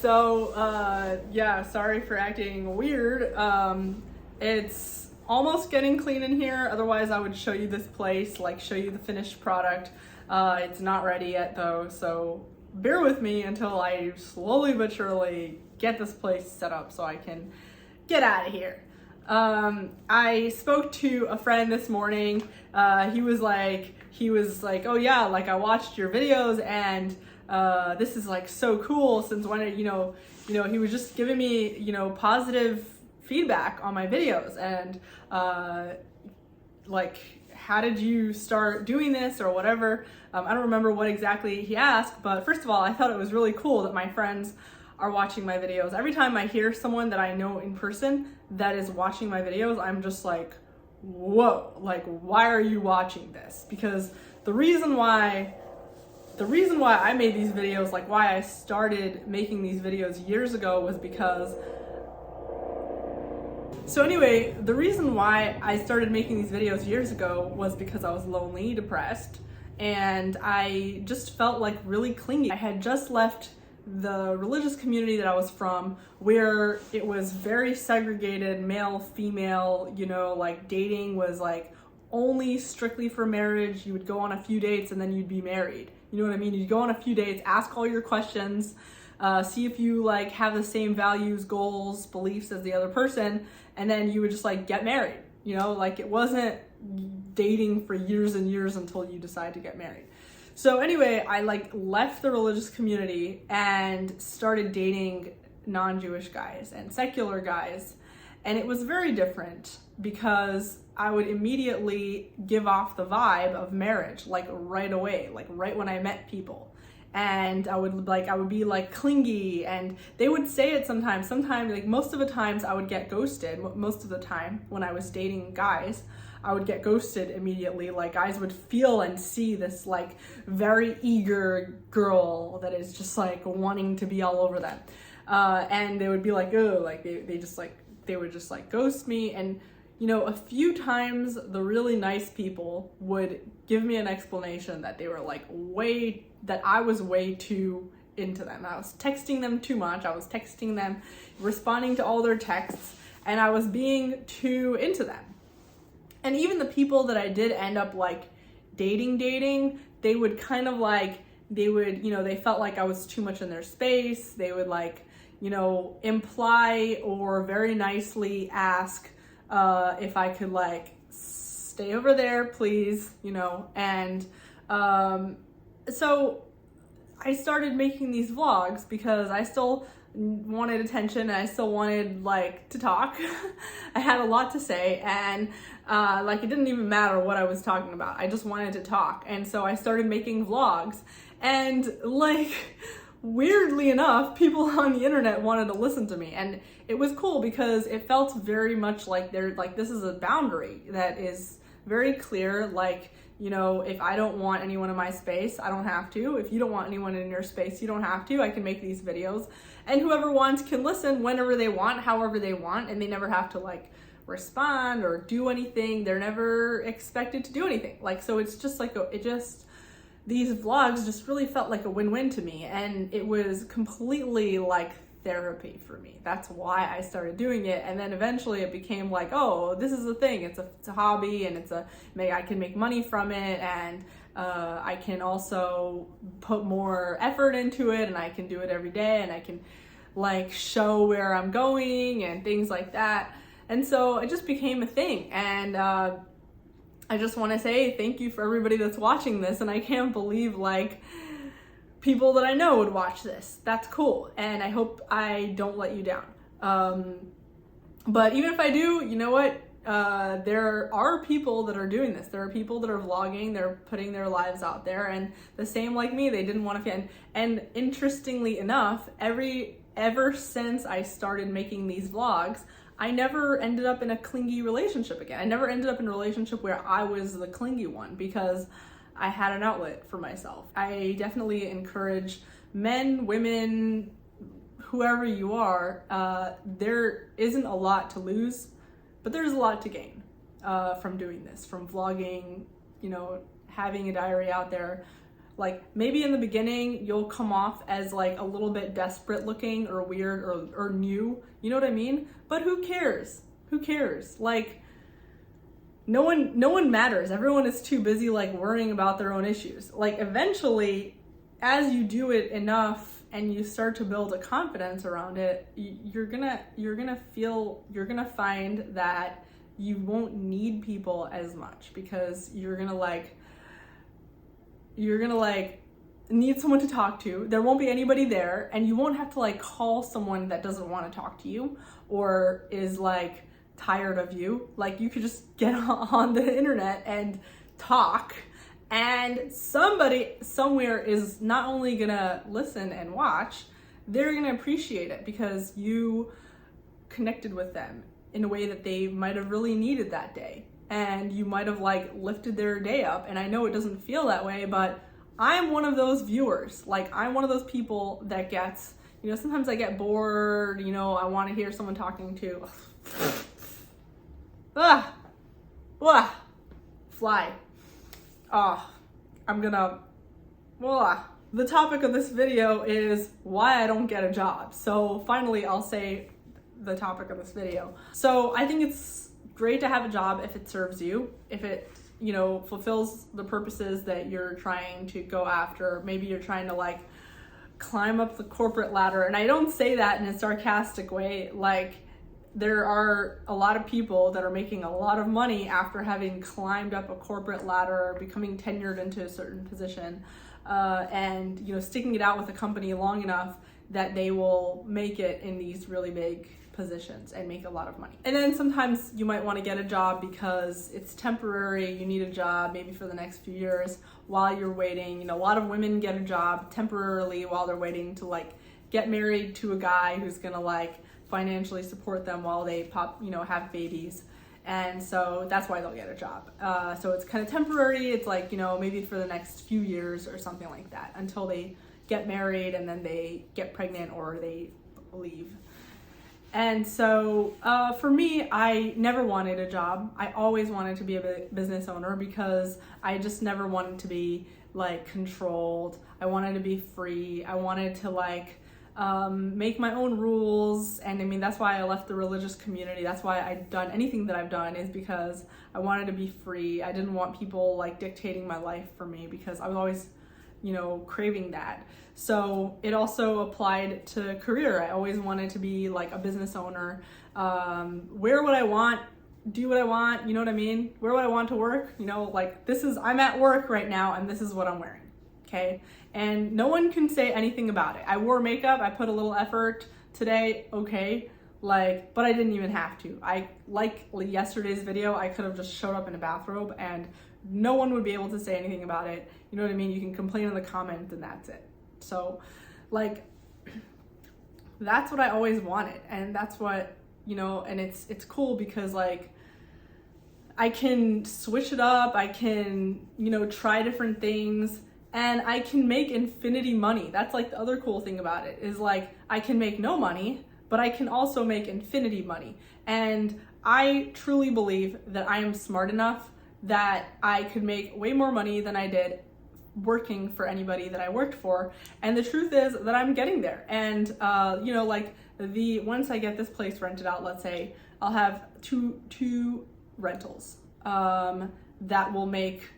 Yeah, sorry for acting weird. It's almost getting clean in here. Otherwise, I would show you this place, like show you the finished product. It's not ready yet though, so bear with me until I slowly but surely get this place set up so I can get out of here. I spoke to a friend this morning. He was like, oh yeah, like I watched your videos and this is like so cool since when it, he was just giving me, positive feedback on my videos and like, how did you start doing this or whatever? I don't remember what exactly he asked, but first of all, I thought it was really cool that my friends are watching my videos. Every time I hear someone that I know in person that is watching my videos, I'm just like, whoa, like, why are you watching this? Because the reason why I made these videos, like why I started making these videos years ago was because, so anyway, the reason why I started making these videos years ago was because I was lonely, depressed, and I just felt like really clingy. I had just left the religious community that I was from, where it was very segregated, male, female, like dating was like only strictly for marriage. You would go on a few dates and then you'd be married. You know what I mean? You'd go on a few dates, ask all your questions, see if you like have the same values, goals, beliefs as the other person, and then you would just like get married. Like it wasn't dating for years and years until you decide to get married. So anyway, I like left the religious community and started dating non-Jewish guys and secular guys. And it was very different because I would immediately give off the vibe of marriage, like right away, like right when I met people. And I would be like clingy, and they would say it sometimes, like most of the times I would get ghosted. Most of the time when I was dating guys, I would get ghosted immediately. Like guys would feel and see this like very eager girl that is just like wanting to be all over them. And they would be like, oh, like they would just like ghost me. And a few times the really nice people would give me an explanation that they were like that I was way too into them. I was texting them too much. I was texting them, responding to all their texts, and I was being too into them. And even the people that I did end up like dating, they would kind of like, they felt like I was too much in their space. They would like, imply or very nicely ask if I could like stay over there, please, and so I started making these vlogs because I still wanted attention and I still wanted like to talk. I had a lot to say, and like it didn't even matter what I was talking about. I just wanted to talk. And so I started making vlogs, and like weirdly enough, people on the internet wanted to listen to me, and it was cool because it felt very much like this is a boundary that is very clear. Like, if I don't want anyone in my space, I don't have to. If you don't want anyone in your space, you don't have to. I can make these videos, and whoever wants can listen whenever they want, however they want, and they never have to like respond or do anything. They're never expected to do anything. Like, so it's just like these vlogs just really felt like a win-win to me, and it was completely like therapy for me. That's why I started doing it. And then eventually it became like, oh, this is a thing. It's a hobby, and I can make money from it, and I can also put more effort into it, and I can do it every day, and I can like show where I'm going and things like that. And so it just became a thing. And I just want to say thank you for everybody that's watching this, and I can't believe like people that I know would watch this. That's cool, and I hope I don't let you down. But even if I do, you know what? There are people that are doing this. There are people that are vlogging, they're putting their lives out there, and the same like me, they didn't want to fit in. And interestingly enough, ever since I started making these vlogs, I never ended up in a clingy relationship again. I never ended up in a relationship where I was the clingy one, because I had an outlet for myself. I definitely encourage men, women, whoever you are, there isn't a lot to lose, but there's a lot to gain from doing this, from vlogging, having a diary out there, Like maybe in the beginning you'll come off as like a little bit desperate looking or weird or new, you know what I mean? But who cares? Who cares? Like no one matters. Everyone is too busy like worrying about their own issues. Like eventually, as you do it enough and you start to build a confidence around it, you're gonna find that you won't need people as much, because you're gonna need someone to talk to. There won't be anybody there, and you won't have to like call someone that doesn't want to talk to you or is like tired of you. Like you could just get on the internet and talk, and somebody somewhere is not only gonna listen and watch, they're gonna appreciate it because you connected with them in a way that they might have really needed that day, and you might have like lifted their day up. And I know it doesn't feel that way, but I'm one of those viewers. Like I'm one of those people that gets, you know, sometimes I get bored, you know, I want to hear someone talking to fly. The topic of this video is why I don't get a job. So finally, I'll say the topic of this video. So I think it's great to have a job if it serves you, if it, you know, fulfills the purposes that you're trying to go after. Maybe you're trying to like climb up the corporate ladder. And I don't say that in a sarcastic way. Like there are a lot of people that are making a lot of money after having climbed up a corporate ladder, becoming tenured into a certain position, and, you know, sticking it out with a company long enough that they will make it in these really big positions and make a lot of money. And then sometimes you might want to get a job because it's temporary. You need a job maybe for the next few years while you're waiting. You know, a lot of women get a job temporarily while they're waiting to like get married to a guy who's gonna like financially support them while they have babies. And so that's why they'll get a job. So it's kind of temporary. It's like, you know, maybe for the next few years or something like that, until they get married and then they get pregnant or they leave. And so for me, I never wanted a job. I always wanted to be a business owner because I just never wanted to be like controlled. I wanted to be free. I wanted to like make my own rules. And I mean, that's why I left the religious community. That's why I've done anything that I've done, is because I wanted to be free. I didn't want people like dictating my life for me, because I was always, you know, craving that. So it also applied to career. I always wanted to be like a business owner. Wear what I want, do what I want, you know what I mean? Where would I want to work? You know, like I'm at work right now and this is what I'm wearing, okay? And no one can say anything about it. I wore makeup, I put a little effort today, okay? Like, but I didn't even have to. Like yesterday's video, I could have just showed up in a bathrobe and no one would be able to say anything about it. You know what I mean? You can complain in the comments and that's it. So like, that's what I always wanted. And that's what, you know, and it's cool because like, I can switch it up. I can, you know, try different things, and I can make infinity money. That's like the other cool thing about it, is like, I can make no money, but I can also make infinity money. And I truly believe that I am smart enough that I could make way more money than I did working for anybody that I worked for. And the truth is that I'm getting there. And, you know, like once I get this place rented out, let's say I'll have two rentals, that will make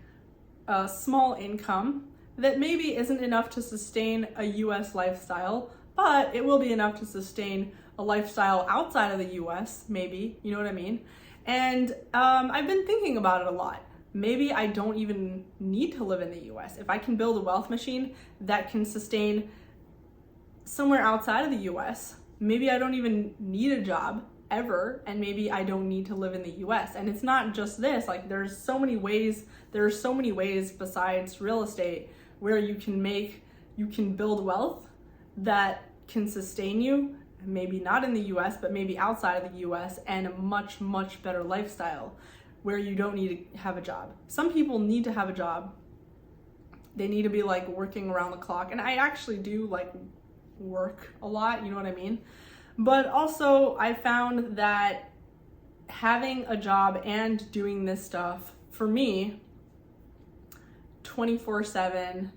a small income that maybe isn't enough to sustain a US lifestyle, but it will be enough to sustain a lifestyle outside of the US, maybe, you know what I mean? And I've been thinking about it a lot. Maybe I don't even need to live in the US. If I can build a wealth machine that can sustain somewhere outside of the US, maybe I don't even need a job ever, and maybe I don't need to live in the US. And it's not just this, like there are so many ways besides real estate where you can build wealth that can sustain you, maybe not in the US, but maybe outside of the US, and a much, much better lifestyle where you don't need to have a job. Some people need to have a job. They need to be like working around the clock. And I actually do like work a lot, you know what I mean? But also I found that having a job and doing this stuff, for me, 24/7,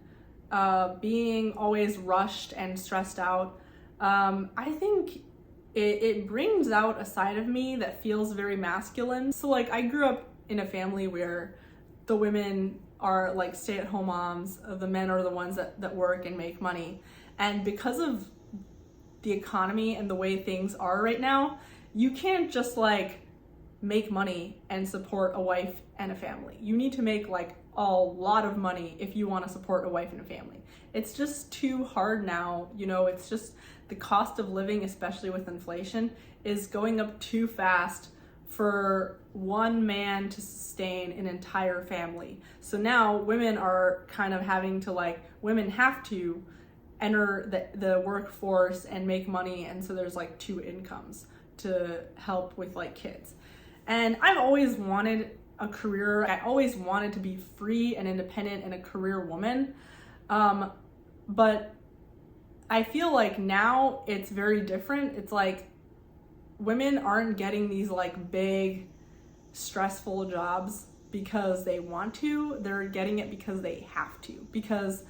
being always rushed and stressed out. I think it brings out a side of me that feels very masculine. So like I grew up in a family where the women are like stay-at-home moms, the men are the ones that work and make money. And because of the economy and the way things are right now, you can't just like make money and support a wife and a family. You need to make like a lot of money if you want to support a wife and a family. It's just too hard now, you know, it's just the cost of living, especially with inflation, is going up too fast for one man to sustain an entire family. So now women are kind of having to like, women have to enter the workforce and make money, and so there's like two incomes to help with like kids. And I've always wanted a career, I always wanted to be free and independent and a career woman, but I feel like now it's very different. It's like women aren't getting these like big stressful jobs because they want to, they're getting it because they have to, because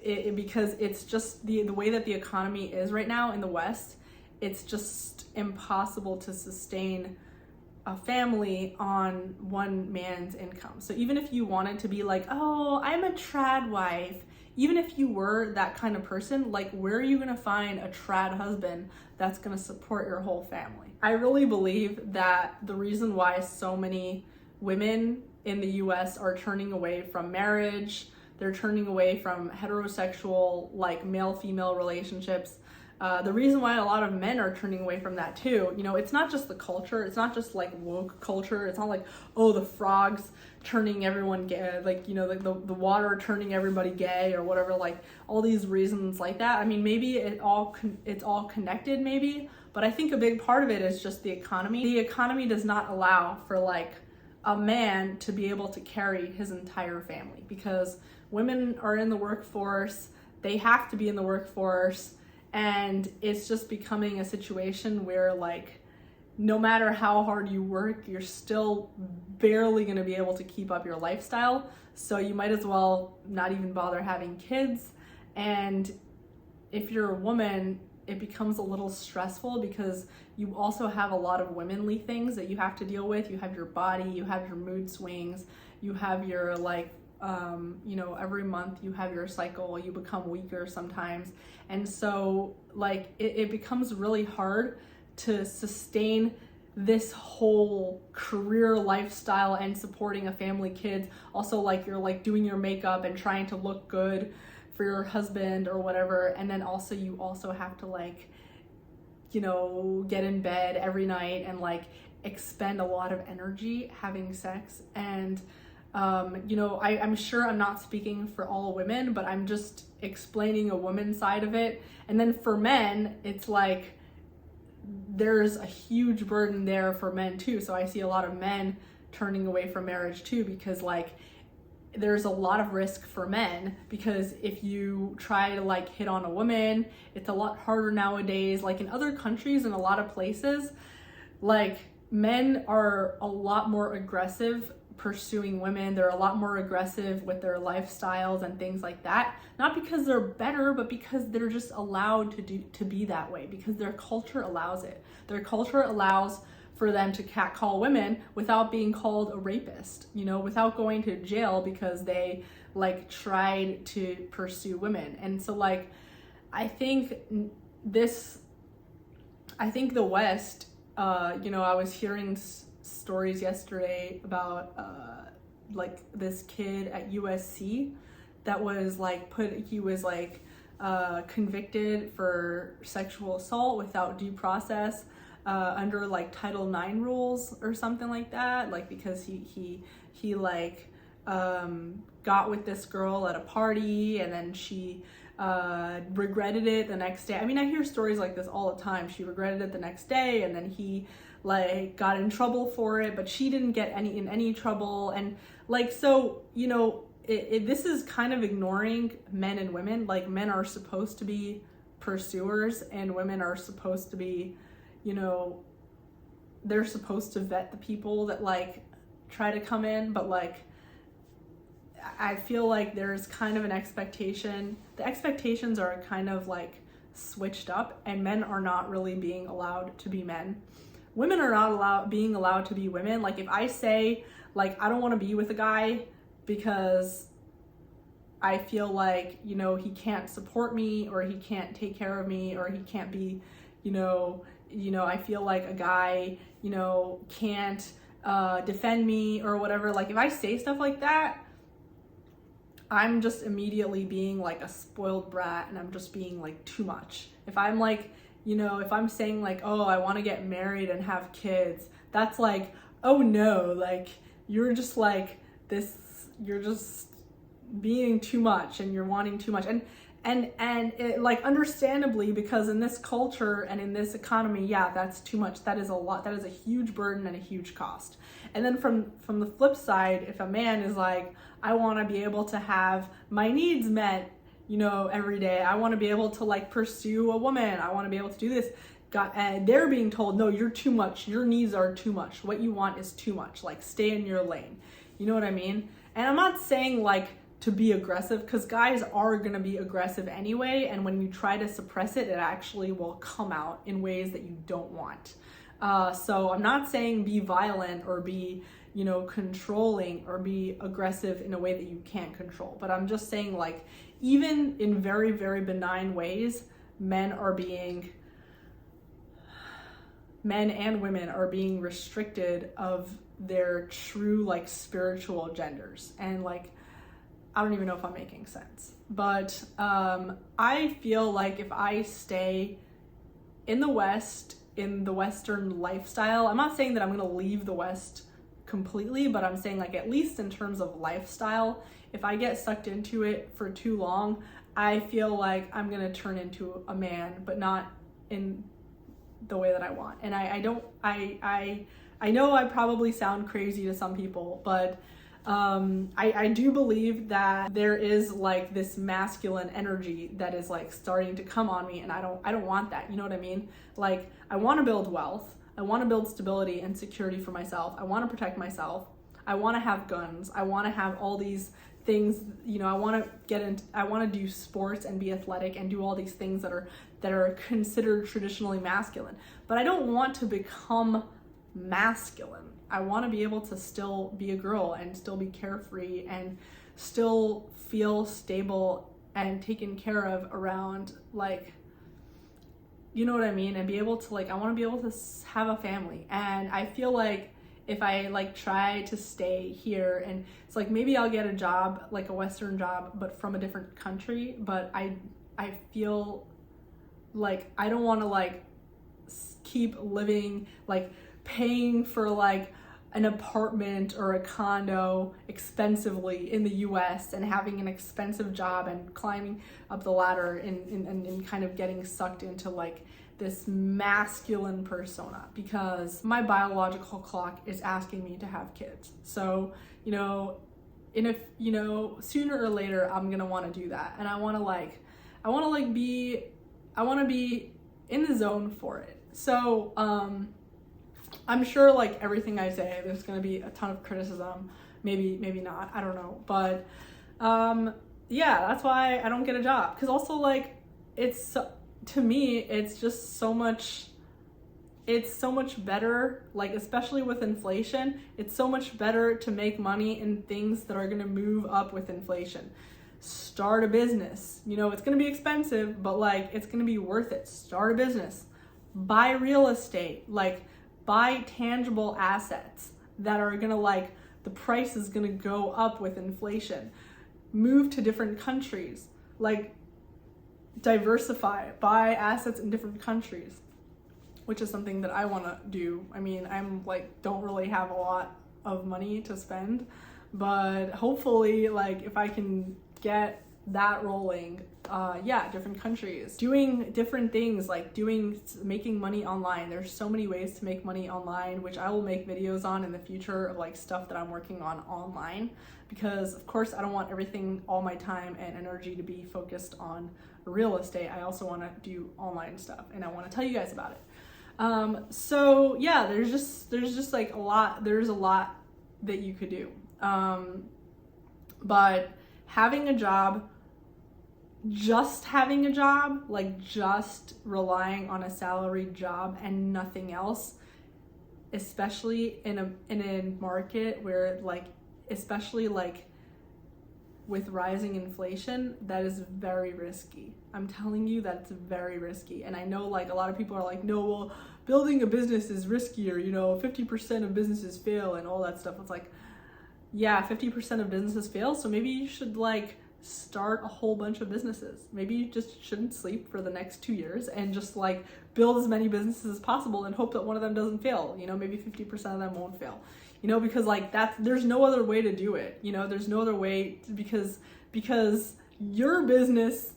it's just the way that the economy is right now in the West. It's just impossible to sustain a family on one man's income. So even if you wanted to be like, oh, I'm a trad wife, even if you were that kind of person, like where are you gonna find a trad husband that's gonna support your whole family? I really believe that the reason why so many women in the US are turning away from marriage, they're turning away from heterosexual, like male-female relationships. The reason why a lot of men are turning away from that too, you know, it's not just the culture, it's not just like woke culture, it's not like, oh, the frogs turning everyone gay, like, you know, like the water turning everybody gay or whatever, like all these reasons like that. I mean, maybe it's all connected maybe, but I think a big part of it is just the economy. The economy does not allow for like a man to be able to carry his entire family, because women are in the workforce, they have to be in the workforce, and it's just becoming a situation where like no matter how hard you work, you're still barely going to be able to keep up your lifestyle. So you might as well not even bother having kids. And if you're a woman, it becomes a little stressful because you also have a lot of womanly things that you have to deal with. You have your body, you have your mood swings, you have your like you know, every month you have your cycle, you become weaker sometimes. And so like it becomes really hard to sustain this whole career lifestyle and supporting a family, kids. Also like you're like doing your makeup and trying to look good for your husband or whatever. And then also you also have to like, you know, get in bed every night and like expend a lot of energy having sex. And you know, I'm sure I'm not speaking for all women, but I'm just explaining a woman's side of it. And then for men, it's like there's a huge burden there for men too. So I see a lot of men turning away from marriage too, because like there's a lot of risk for men, because if you try to like hit on a woman, it's a lot harder nowadays. Like in other countries and a lot of places, like men are a lot more aggressive pursuing women. They're a lot more aggressive with their lifestyles and things like that, not because they're better, but because they're just allowed to be that way, because their culture allows it. Their culture allows for them to catcall women without being called a rapist, you know, without going to jail because they like tried to pursue women. And so like I think the West, you know, I was hearing stories yesterday about like this kid at USC that was like he was convicted for sexual assault without due process under like Title IX rules or something like that, like because he like got with this girl at a party and then she regretted it the next day. I mean, I hear stories like this all the time. She regretted it the next day and then he like got in trouble for it, but she didn't get in any trouble. And like, so, you know, this is kind of ignoring men and women. Like men are supposed to be pursuers and women are supposed to be, you know, they're supposed to vet the people that like try to come in. But like, I feel like there's kind of an expectation. The expectations are kind of like switched up, and men are not really being allowed to be men. Women are not being allowed to be women. Like if I say like I don't want to be with a guy because I feel like, you know, he can't support me, or he can't take care of me, or he can't be, I feel like a guy, can't defend me or whatever. Like if I say stuff like that, I'm just immediately being like a spoiled brat, and I'm just being like too much. If I'm like, if I'm saying like, oh, I want to get married and have kids, that's like, oh no, like you're just like this, you're just being too much, and you're wanting too much. And it, like, understandably, because in this culture and in this economy, yeah, that's too much. That is a lot. That is a huge burden and a huge cost. And then from the flip side, if a man is like, I want to be able to have my needs met, every day. I want to be able to like pursue a woman. I want to be able to do this. And they're being told, no, you're too much. Your needs are too much. What you want is too much. Like, stay in your lane. You know what I mean? And I'm not saying like to be aggressive, because guys are going to be aggressive anyway, and when you try to suppress it, it actually will come out in ways that you don't want. So I'm not saying be violent or be, controlling or be aggressive in a way that you can't control, but I'm just saying, like, even in very, very benign ways, men and women are being restricted of their true, like, spiritual genders. And like, I don't even know if I'm making sense, but I feel like if I stay in the West, in the Western lifestyle, I'm not saying that I'm going to leave the West completely, but I'm saying, like, at least in terms of lifestyle, if I get sucked into it for too long, I feel like I'm going to turn into a man, but not in the way that I want. And I know I probably sound crazy to some people, but I do believe that there is like this masculine energy that is like starting to come on me, and I don't want that. You know what I mean? Like, I want to build wealth. I want to build stability and security for myself. I want to protect myself. I want to have guns. I want to have all these things, I want to do sports and be athletic and do all these things that are considered traditionally masculine. But I don't want to become masculine. I want to be able to still be a girl and still be carefree and still feel stable and taken care of around, like, you know what I mean? And be able to, like, I want to be able to have a family. And I feel like if I like try to stay here, and it's like, maybe I'll get a job, like a Western job, but from a different country, but I feel like I don't want to like keep living, like paying for like an apartment or a condo expensively in the US and having an expensive job and climbing up the ladder and kind of getting sucked into like this masculine persona, because my biological clock is asking me to have kids. So, sooner or later I'm gonna want to do that, and I want to be in the zone for it. So I'm sure, like, everything I say, there's going to be a ton of criticism, maybe not, I don't know, but yeah, that's why I don't get a job, because also, like, to me, it's just so much better, like, especially with inflation, it's so much better to make money in things that are going to move up with inflation. Start a business, it's going to be expensive, but like, it's going to be worth it. Start a business, buy real estate, like, buy tangible assets that are gonna, like, the price is gonna go up with inflation. Move to different countries, like, diversify, buy assets in different countries, which is something that I want to do. I mean, I'm like, don't really have a lot of money to spend, but hopefully, like, if I can get that rolling, different countries, doing different things, like making money online. There's so many ways to make money online, which I will make videos on in the future of like stuff that I'm working on online, because of course I don't want all my time and energy to be focused on real estate. I also want to do online stuff, and I want to tell you guys about it. So yeah, there's just like there's a lot that you could do. But having a job, just having a job, like just relying on a salaried job and nothing else, especially in a market where like, especially like with rising inflation, that is very risky. I'm telling you that it's very risky. And I know like a lot of people are like, no, well, building a business is riskier, you know, 50% of businesses fail and all that stuff. It's like, yeah, 50% of businesses fail, so maybe you should like start a whole bunch of businesses. Maybe you just shouldn't sleep for the next 2 years and just like build as many businesses as possible and hope that one of them doesn't fail. You know, maybe 50% of them won't fail. You know, because like there's no other way to do it. You know, there's no other way because your business,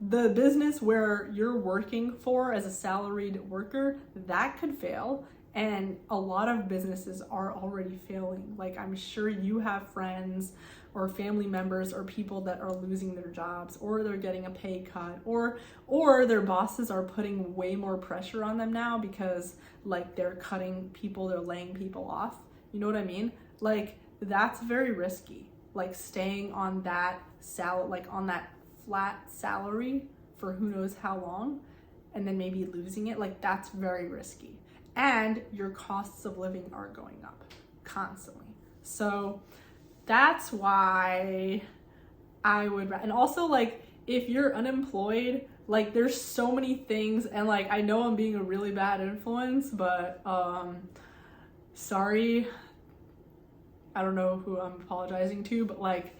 the business where you're working for as a salaried worker, that could fail. And a lot of businesses are already failing. Like, I'm sure you have friends or family members or people that are losing their jobs, or they're getting a pay cut, or their bosses are putting way more pressure on them now because like they're cutting people, they're laying people off. You know what I mean? Like, that's very risky. Like staying on that on that flat salary for who knows how long, and then maybe losing it, like that's very risky. And your costs of living are going up constantly. So that's why I would, and also like if you're unemployed, like there's so many things, and like I know I'm being a really bad influence, but sorry, I don't know who I'm apologizing to, but like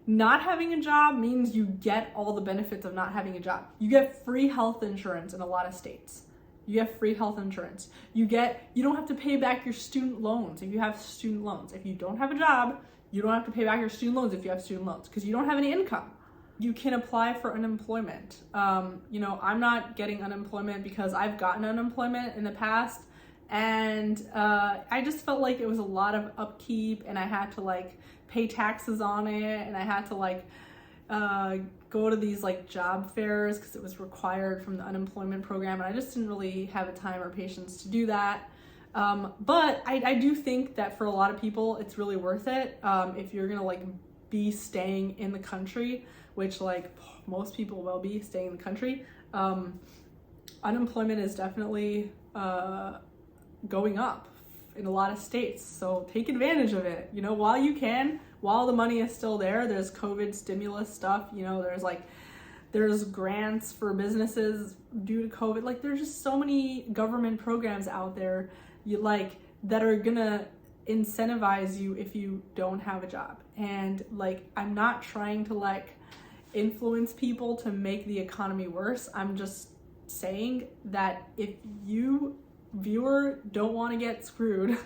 not having a job means you get all the benefits of not having a job. You get free health insurance in a lot of states. You get free health insurance. You don't have to pay back your student loans if you have student loans. If you don't have a job, you don't have to pay back your student loans if you have student loans because you don't have any income. You can apply for unemployment. You know, I'm not getting unemployment because I've gotten unemployment in the past, and I just felt like it was a lot of upkeep, and I had to like pay taxes on it, and I had to like go to these like job fairs because it was required from the unemployment program, and I just didn't really have the time or patience to do that. But I do think that for a lot of people it's really worth it if you're gonna like be staying in the country, which like most people will be staying in the country. Unemployment is definitely going up in a lot of states, so take advantage of it, you know, while you can, while the money is still there. There's COVID stimulus stuff, you know, there's grants for businesses due to COVID. Like there's just so many government programs out there that are gonna incentivize you if you don't have a job. And like, I'm not trying to like influence people to make the economy worse. I'm just saying that if you, viewer, don't want to get screwed,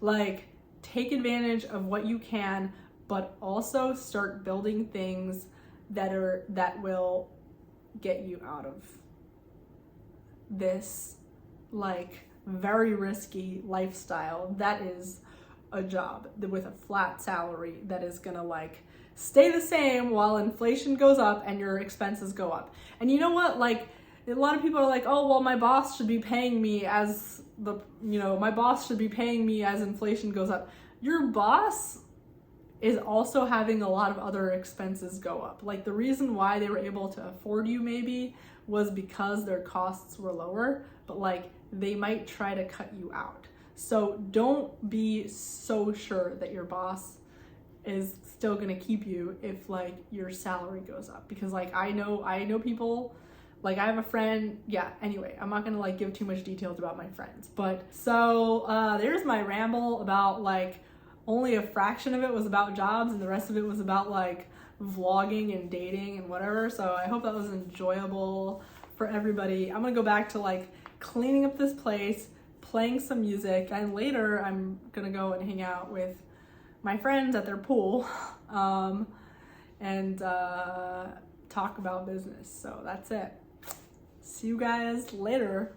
like take advantage of what you can, but also start building things that will get you out of this like very risky lifestyle that is a job with a flat salary that is gonna like stay the same while inflation goes up and your expenses go up. And you know what, like a lot of people are like, oh well, my boss should be paying me as inflation goes up. Your boss is also having a lot of other expenses go up. Like the reason why they were able to afford you maybe was because their costs were lower, but like they might try to cut you out. So don't be so sure that your boss is still gonna keep you if like your salary goes up, because like I know people, like I have a friend, yeah, anyway, I'm not gonna like give too much details about my friends, but so there's my ramble about like only a fraction of it was about jobs and the rest of it was about like vlogging and dating and whatever. So I hope that was enjoyable for everybody. I'm gonna go back to like cleaning up this place, playing some music, and later I'm gonna go and hang out with my friends at their pool and talk about business. So that's it. See you guys later.